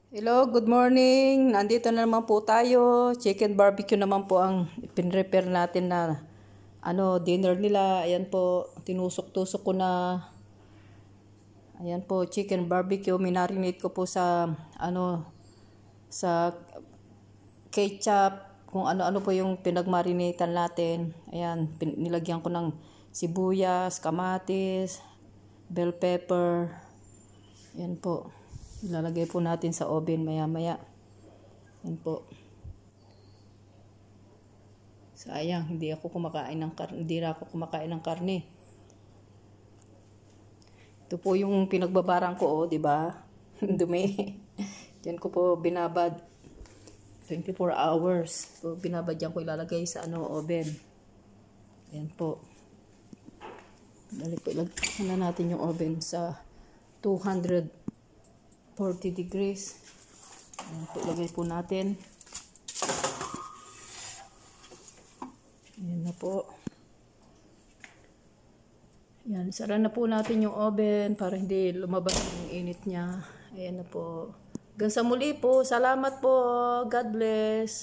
Hello, good morning. Nandito na naman po tayo. Chicken barbecue naman po ang pinrepare natin na dinner nila. Ayan po, tinusok-tusok ko na. Ayan po, chicken barbecue. Minarinate ko po sa sa ketchup, kung ano-ano po yung pinagmarinatan natin. Ayan, nilagyan ko ng sibuyas, kamatis, bell pepper. Ayan po. Ilalagay po natin sa oven maya-maya. Yan po. Sayang, hindi na ako kumakain ng karne. Ito po yung pinagbabarang ko, 'di ba? Dumi. Diyan ko po binabad. 24 hours. So, binabad yan ko ilalagay sa oven. Yan po. Ilagay na natin yung oven sa 240 degrees. Ayan po, ilagay po natin. Ayan na po. Ayan, sara na po natin yung oven para hindi lumabas yung init niya. Ayan na po. Hanggang sa muli po. Salamat po. God bless.